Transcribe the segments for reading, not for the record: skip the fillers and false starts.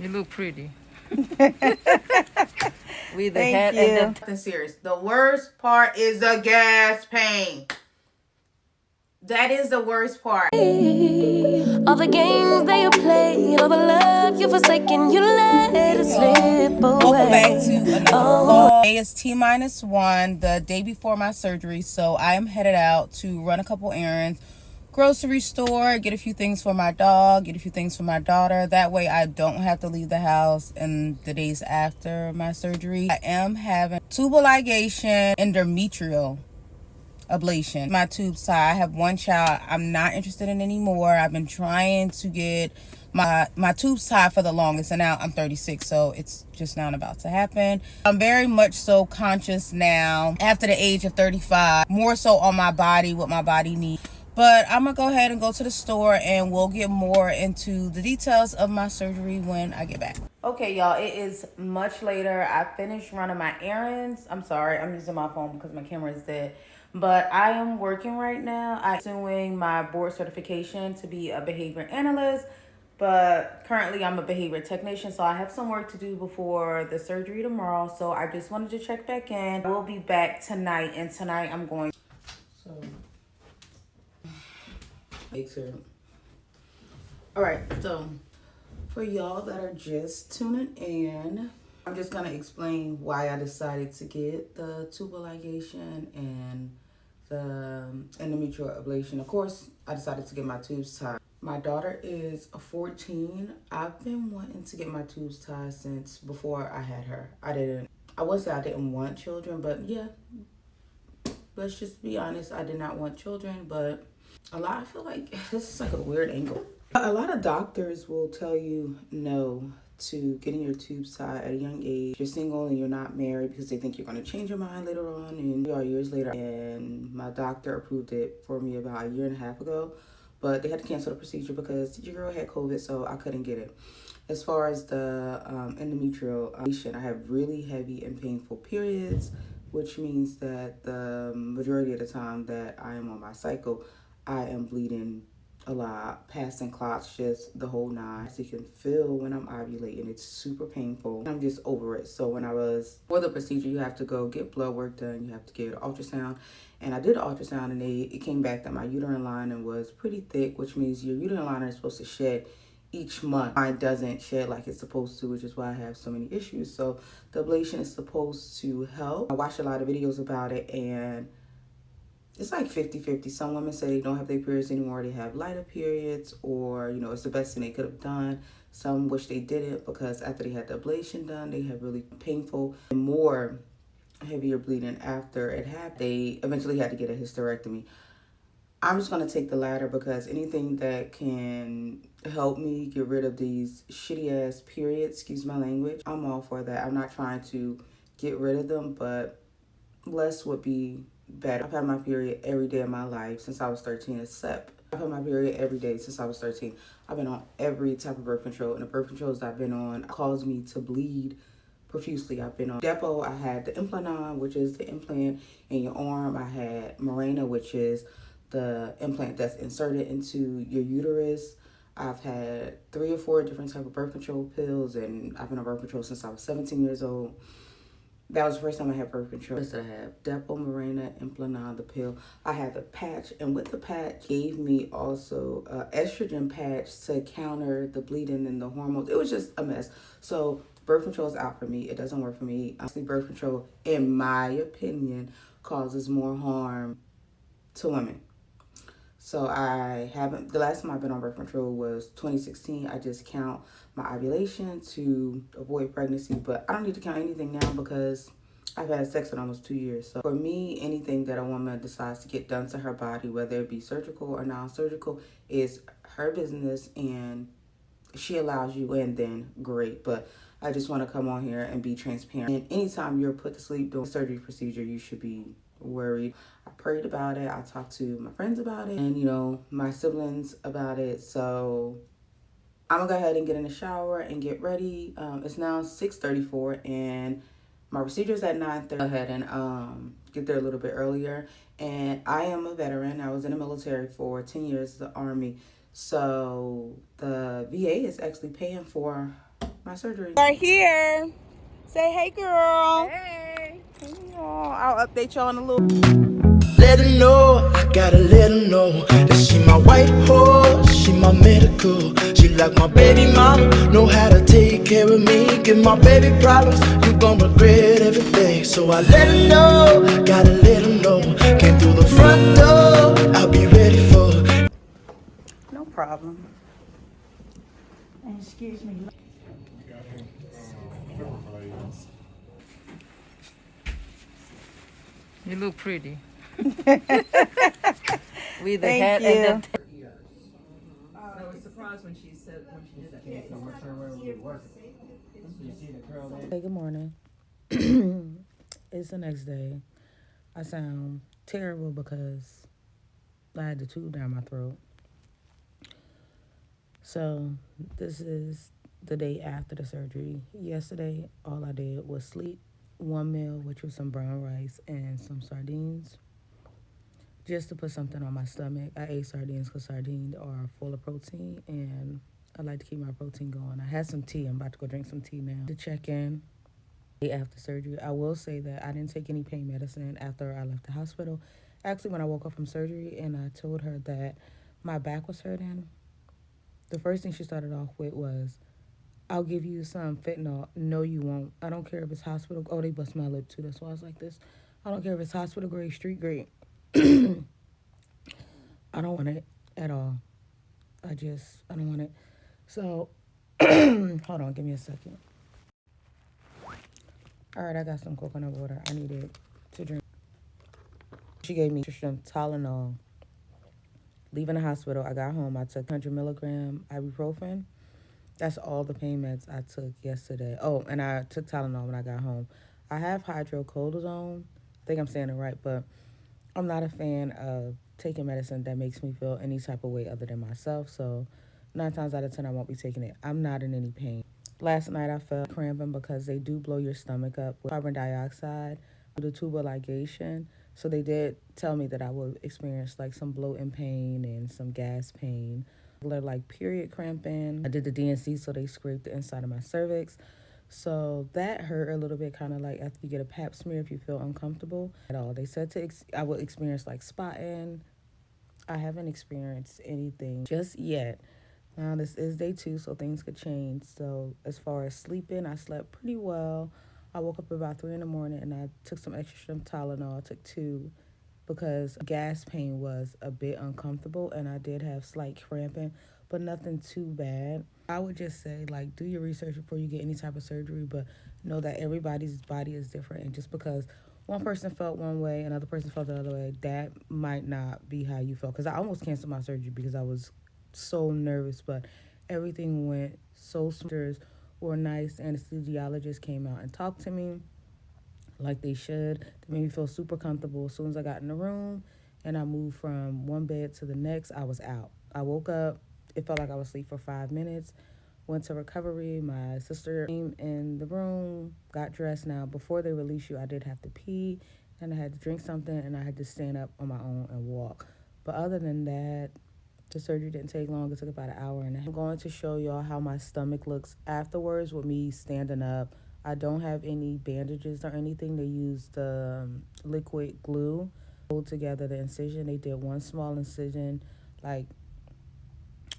You look pretty. With the head and the nothing serious. The worst part is the gas pain. That is the worst part. All the games that you played, all the love you forsaken, you let it slip away. Welcome back to another vlog. Today is T-1, the day before my surgery, so I am headed out to run a couple errands, grocery store, get a few things for my dog, get a few things for my daughter. That way I don't have to leave the house in the days after my surgery. I am having tubal ligation, endometrial ablation. My tubes tied. I have one child I'm not interested in anymore. I've been trying to get my tubes tied for the longest, and now I'm 36, so it's just now about to happen. I'm very much so conscious now after the age of 35, more so on my body, what my body needs. But I'm gonna go ahead and go to the store and we'll get more into the details of my surgery when I get back. Okay, y'all, it is much later. I finished running my errands. I'm sorry, I'm using my phone because my camera is dead. But I am working right now. I'm doing my board certification to be a behavior analyst. But currently I'm a behavior technician, so I have some work to do before the surgery tomorrow. So I just wanted to check back in. I will be back tonight, and tonight I'm going. So, makes it. All right, so for y'all that are just tuning in, I'm just gonna explain why I decided to get the tubal ligation and the endometrial ablation. Of course, I decided to get my tubes tied. My daughter is 14. I've been wanting to get my tubes tied since before I had her. I would say I didn't want children, but yeah, let's just be honest, I did not want children. But I feel like this is like a weird angle. A lot of doctors will tell you no to getting your tubes tied at a young age. You're single and you're not married because they think you're going to change your mind later on, and you are years later. And my doctor approved it for me about a year and a half ago, but they had to cancel the procedure because your girl had COVID, so I couldn't get it. As far as the endometrial ablation, I have really heavy and painful periods, which means that the majority of the time that I am on my cycle, I am bleeding a lot, passing clots, just the whole nine. So you can feel when I'm ovulating, it's super painful. I'm just over it. So when I was for the procedure, you have to go get blood work done, you have to get an ultrasound, and I did an ultrasound, and it came back that my uterine lining was pretty thick, which means your uterine lining is supposed to shed each month. Mine doesn't shed like it's supposed to, which is why I have so many issues. So the ablation is supposed to help. I watched a lot of videos about it, and it's like 50-50. Some women say they don't have their periods anymore, they have lighter periods, or you know, it's the best thing they could have done. Some wish they didn't because after they had the ablation done, they had really painful and more heavier bleeding after it happened. They eventually had to get a hysterectomy. I'm just going to take the latter because anything that can help me get rid of these shitty ass periods, excuse my language, I'm all for that. I'm not trying to get rid of them, but less would be better. I've had my period every day of my life since I was 13, except I've had my period every day since I was 13. I've been on every type of birth control, and the birth controls I've been on caused me to bleed profusely. I've been on Depo. I had the implant, which is the implant in your arm. I had Mirena, which is the implant that's inserted into your uterus. I've had 3 or 4 different type of birth control pills, and I've been on birth control since I was 17 years old. That was the first time I had birth control. I have Depo, Mirena, Implanon, the pill. I had the patch, and with the patch gave me also estrogen patch to counter the bleeding and the hormones. It was just a mess. So birth control is out for me. It doesn't work for me. Honestly, birth control, in my opinion, causes more harm to women. So the last time I've been on birth control was 2016. I just count my ovulation to avoid pregnancy, but I don't need to count anything now because I've had sex in almost 2 years. So for me, anything that a woman decides to get done to her body, whether it be surgical or non-surgical, is her business, and she allows you in, then great. But I just want to come on here and be transparent. And anytime you're put to sleep doing a surgery procedure, you should be worried. I prayed about it. I talked to my friends about it, and you know, my siblings about it. So I'm gonna go ahead and get in the shower and get ready. It's now 6:34, and my procedure is at 9:30. Go ahead and get there a little bit earlier. And I am a veteran. I was in the military for 10 years, the Army. So the VA is actually paying for My surgery. Are here. Say hey, girl. Hey. Y'all. I'll update y'all in a little. Let her know, I gotta let her know that she my white horse, she my medical. She like my baby mama, know how to take care of me. Give my baby problems, you gon' regret everything. So I let her know, gotta let her know. Came through the front door, I'll be ready for her. No problem. Excuse me. You look pretty. With the Thank hat you. and the I was surprised when she said when she did that. So I'm not sure where we were working. So you see the curl there. Hey, good morning. It's the next day. I sound terrible because I had the tube down my throat. So this is the day after the surgery. Yesterday, all I did was sleep. One meal, which was some brown rice and some sardines, just to put something on my stomach. I ate sardines because sardines are full of protein, and I like to keep my protein going. I had some tea. I'm about to go drink some tea now to check in. After surgery, I will say that I didn't take any pain medicine after I left the hospital. Actually, when I woke up from surgery and I told her that my back was hurting, the first thing she started off with was, I'll give you some fentanyl. No, you won't. I don't care if it's hospital. Oh, they bust my lip too. That's why I was like this. I don't care if it's hospital grade, street grade. I don't want it at all. I don't want it. So, hold on, give me a second. All right, I got some coconut water. I needed to drink. She gave me some Tylenol. Leaving the hospital, I got home. I took 100 milligram ibuprofen. That's all the pain meds I took yesterday. Oh, and I took Tylenol when I got home. I have hydrocortisone. I think I'm saying it right, but I'm not a fan of taking medicine that makes me feel any type of way other than myself. So 9 times out of 10, I won't be taking it. I'm not in any pain. Last night, I felt cramping because they do blow your stomach up with carbon dioxide with the tubal ligation. So they did tell me that I would experience like some bloating pain and some gas pain, like period cramping. I did the DNC, so they scraped the inside of my cervix. So that hurt a little bit, kind of like after you get a pap smear if you feel uncomfortable at all. They said I would experience like spotting. I haven't experienced anything just yet. Now this is day 2, so things could change. So as far as sleeping, I slept pretty well. I woke up about 3 in the morning and I took some extra Tylenol. I took 2 because gas pain was a bit uncomfortable and I did have slight cramping, but nothing too bad. I would just say, like, do your research before you get any type of surgery, but know that everybody's body is different. And just because one person felt one way, another person felt the other way, that might not be how you felt. Because I almost canceled my surgery because I was so nervous, but everything went so smooth. Were nice. The anesthesiologist came out and talked to me like they should. They made me feel super comfortable. As soon as I got in the room and I moved from one bed to the next, I was out. I woke up. It felt like I was asleep for 5 minutes. Went to recovery. My sister came in the room, got dressed. Now, before they release you, I did have to pee, and I had to drink something, and I had to stand up on my own and walk. But other than that, the surgery didn't take long. It took about an hour and a half. I'm going to show y'all how my stomach looks afterwards with me standing up. I don't have any bandages or anything. They used liquid glue to hold together the incision. They did one small incision, like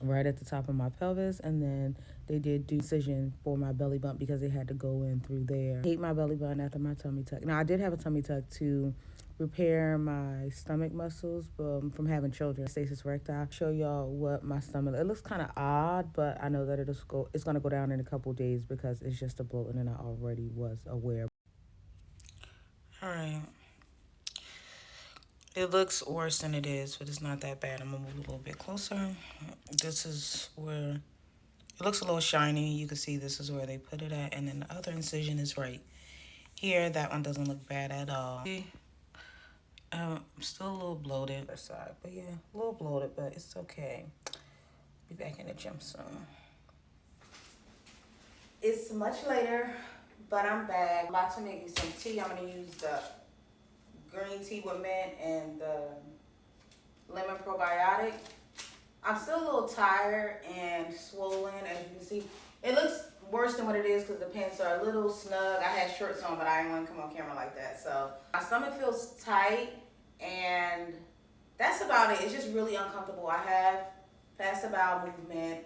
right at the top of my pelvis, and then they did do incision for my belly bump because they had to go in through there. I hate my belly button after my tummy tuck. Now, I did have a tummy tuck to repair my stomach muscles from having children. Stasis recti. I'll show y'all what my stomach. It looks kind of odd, but I know that it's gonna go down in a couple days because it's just a bloating, and I already was aware. All right. It looks worse than it is, but it's not that bad. I'm gonna move a little bit closer. This is where it looks a little shiny. You can see this is where they put it at, and then the other incision is right here. That one doesn't look bad at all. I'm still a little bloated. Side, but yeah, a little bloated, but it's okay. Be back in the gym soon. It's much later, but I'm back. I'm about to make me some tea. I'm gonna use the green tea with mint and the lemon probiotic. I'm still a little tired and swollen, as you can see. It looks worse worse than what it is because the pants are a little snug. I had shorts on, but I didn't want to come on camera like that. So my stomach feels tight, and that's about it. It's just really uncomfortable. I have past the bowel movement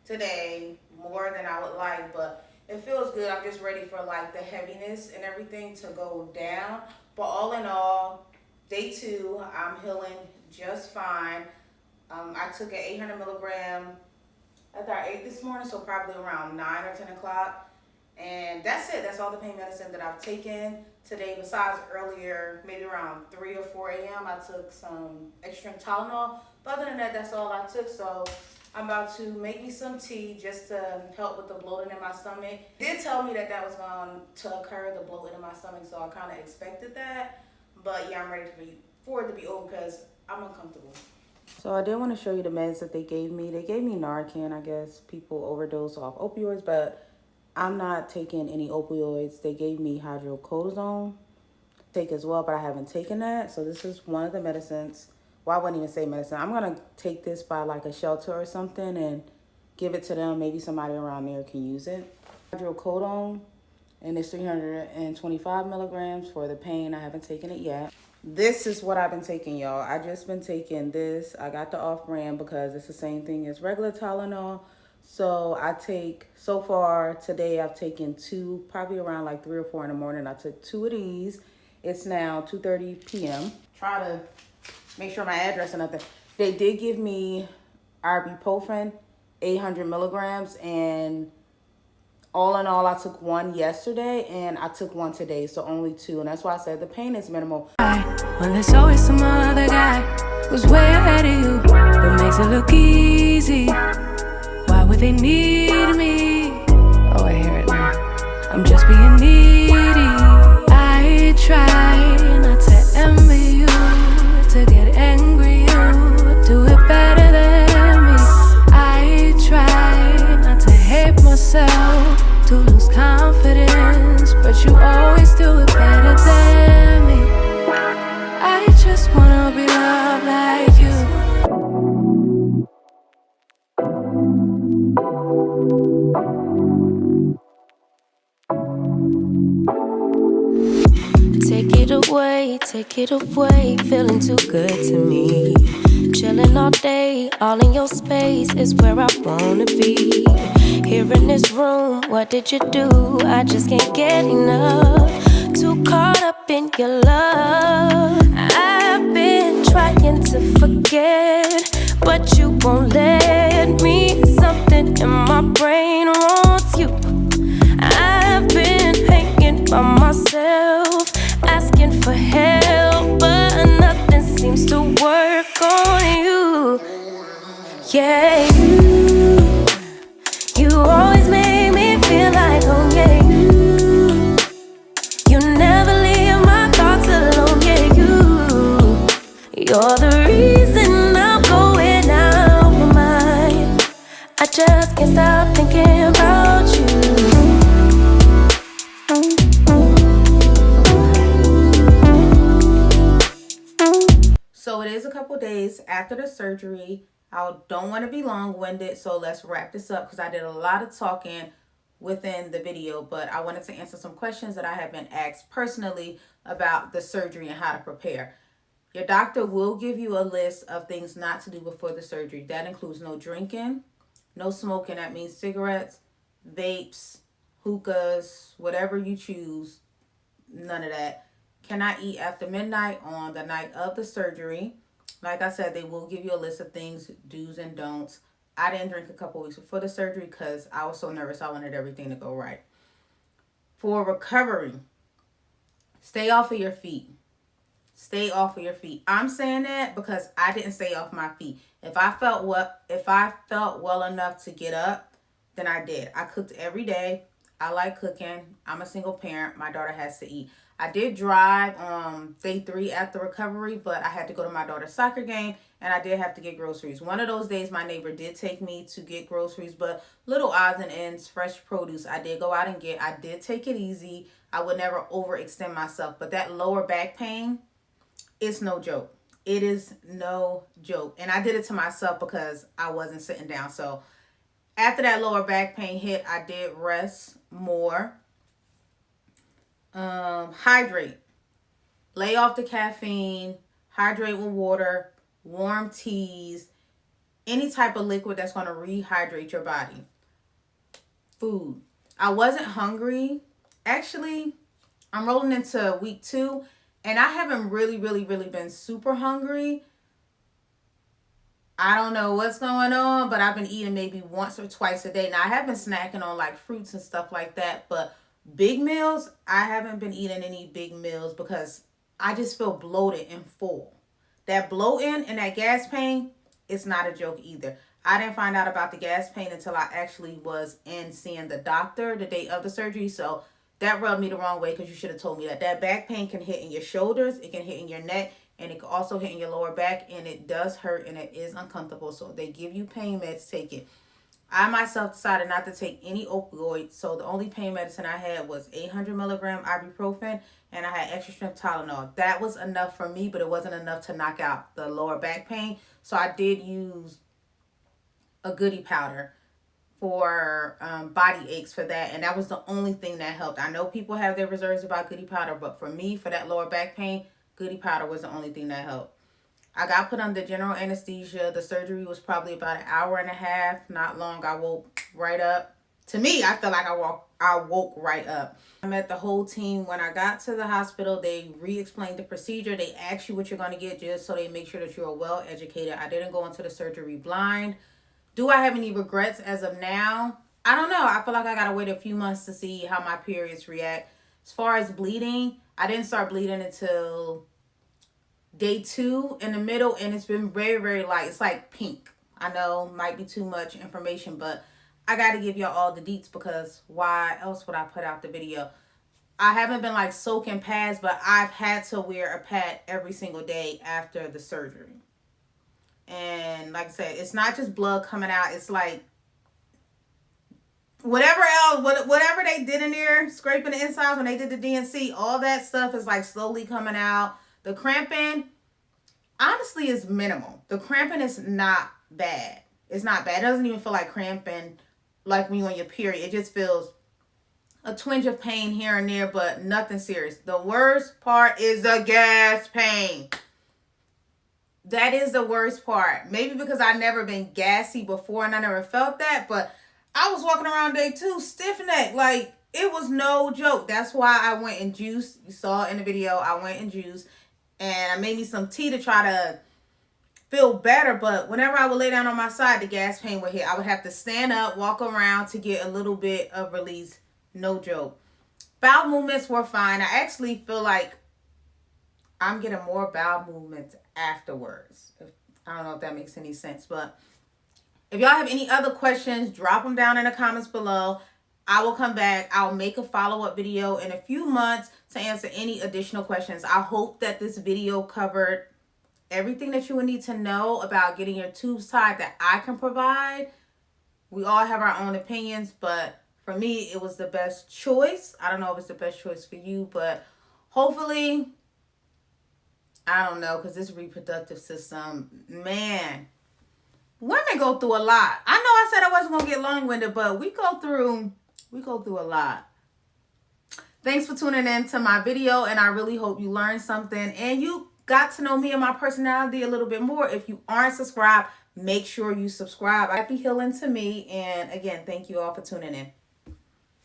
today, more than I would like, but it feels good. I'm just ready for like the heaviness and everything to go down. But all in all, day 2, I'm healing just fine. I took an 800 milligram after I ate this morning, so probably around 9 or 10 o'clock. And that's it. That's all the pain medicine that I've taken today. Besides earlier, maybe around 3 or 4 a.m., I took some extra Tylenol. But other than that, that's all I took. So I'm about to make me some tea just to help with the bloating in my stomach. It did tell me that was going to occur, the bloating in my stomach, so I kind of expected that. But yeah, I'm ready for it to be over because I'm uncomfortable. So I did want to show you the meds that they gave me. They gave me Narcan. I guess people overdose off opioids, but I'm not taking any opioids. They gave me hydrocortisone take as well, but I haven't taken that. So this is one of the medicines. Well, I wouldn't even say medicine. I'm going to take this by like a shelter or something and give it to them. Maybe somebody around there can use it. Hydrocodone, and it's 325 milligrams for the pain. I haven't taken it yet. This is what I've been taking, y'all. I just been taking this. I got the off-brand because it's the same thing as regular Tylenol. So I take, so far today, I've taken 2, probably around like 3 or 4 in the morning. I took 2 of these. It's now 2:30 p.m. Try to make sure my address and nothing. They did give me ibuprofen, 800 milligrams, and all in all, I took 1 yesterday and I took 1 today, so only 2, and that's why I said the pain is minimal. When there's always some other guy who's way ahead of you, but makes it look easy. Why would they need me? Oh, I hear it now. I'm just being needy. I try not to envy you, to get angry. You do it better than me. I try not to hate myself, to lose confidence, but you always do it better than me. I just wanna be loved like you. Take it away, feeling too good to me. Chilling all day, all in your space is where I wanna be. Here in this room, what did you do? I just can't get enough. Too caught up in your love. I've been trying to forget, but you won't let me. Something in my brain wants you. I've been hanging by myself, asking for help, but nothing seems to work on you. Yeah, you always make me feel like home. Yeah, you never leave my thoughts alone. Yeah, you're the reason I'm going out my mind. I just can't stop thinking about you. So it is a couple days after the surgery. I don't want to be long-winded, so let's wrap this up because I did a lot of talking within the video, but I wanted to answer some questions that I have been asked personally about the surgery and how to prepare. Your doctor will give you a list of things not to do before the surgery. That includes no drinking, no smoking. That means cigarettes, vapes, hookahs, whatever you choose, none of that. Cannot eat after midnight on the night of the surgery. Like I said, they will give you a list of things, do's and don'ts. I didn't drink a couple weeks before the surgery because I was so nervous. I wanted everything to go right. For recovery, stay off of your feet. Stay off of your feet. I'm saying that because I didn't stay off my feet. If I felt well enough to get up, then I did. I cooked every day. I like cooking. I'm a single parent. My daughter has to eat. I did drive day 3 after recovery, but I had to go to my daughter's soccer game, and I did have to get groceries. One of those days, my neighbor did take me to get groceries, but little odds and ends, fresh produce, I did go out and get. I did take it easy. I would never overextend myself, but that lower back pain, it's no joke. It is no joke, and I did it to myself because I wasn't sitting down, so After that lower back pain hit, I did rest more. Hydrate. Lay off the caffeine. Hydrate with water, warm teas, any type of liquid that's going to rehydrate your body. Food. I wasn't hungry. Actually, I'm rolling into week 2, and I haven't really been super hungry. I don't know what's going on, but I've been eating maybe once or twice a day. Now, I have been snacking on like fruits and stuff like that, but big meals, I haven't been eating any big meals because I just feel bloated and full. That bloating and that gas pain, it's not a joke either. I didn't find out about the gas pain until I actually was in seeing the doctor the day of the surgery. So that rubbed me the wrong way, because you should have told me that. That back pain can hit in your shoulders, it can hit in your neck, and it can also hit in your lower back, and it does hurt and it is uncomfortable. So they give you pain meds, take it. I myself decided not to take any opioids, so the only pain medicine I had was 800 milligram ibuprofen, and I had extra strength Tylenol. That was enough for me, but it wasn't enough to knock out the lower back pain. So I did use a goodie powder for body aches for that, and that was the only thing that helped. I know people have their reserves about goodie powder, but for me, for that lower back pain, goodie powder was the only thing that helped. I got put under general anesthesia. The surgery was probably about an hour and a half, not long. I woke right up. To me, I feel like I woke right up. I met the whole team. When I got to the hospital, they re-explained the procedure. They asked you what you're going to get, just so they make sure that you're well educated. I didn't go into the surgery blind. Do I have any regrets as of now? I don't know. I feel like I got to wait a few months to see how my periods react. As far as bleeding, I didn't start bleeding until day 2 in the middle, and it's been very light. It's like pink. I know might be too much information, but I got to give y'all all the deets, because why else would I put out the video? I haven't been like soaking pads, but I've had to wear a pad every single day after the surgery. And like I said, it's not just blood coming out. It's like whatever else, whatever they did in there, scraping the insides when they did the DNC, all that stuff is like slowly coming out. The cramping, honestly, is minimal. The cramping is not bad. It's not bad. It doesn't even feel like cramping like when you're on your period. It just feels a twinge of pain here and there, but nothing serious. The worst part is the gas pain. That is the worst part. Maybe because I've never been gassy before and I never felt that, but I was walking around day 2 stiff neck. Like, it was no joke. That's why I went and juiced. You saw in the video, I went and juiced. And I made me some tea to try to feel better. But whenever I would lay down on my side, the gas pain would hit. I would have to stand up, walk around to get a little bit of release. No joke. Bowel movements were fine. I actually feel like I'm getting more bowel movements afterwards. I don't know if that makes any sense. But if y'all have any other questions, drop them down in the comments below. I will come back. I'll make a follow-up video in a few months to answer any additional questions. I hope that this video covered everything that you would need to know about getting your tubes tied that I can provide. We all have our own opinions, but for me, it was the best choice. I don't know if it's the best choice for you, but hopefully, I don't know, because this reproductive system, man, women go through a lot. I know I said I wasn't going to get long-winded, but we go through a lot. Thanks for tuning in to my video, and I really hope you learned something and you got to know me and my personality a little bit more. If you aren't subscribed, make sure you subscribe. Happy healing to me, and again, thank you all for tuning in.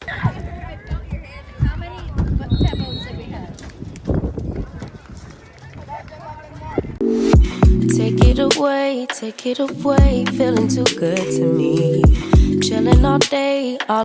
How many pebbles did we have? Take it away, feeling too good to me. Chilling all day, all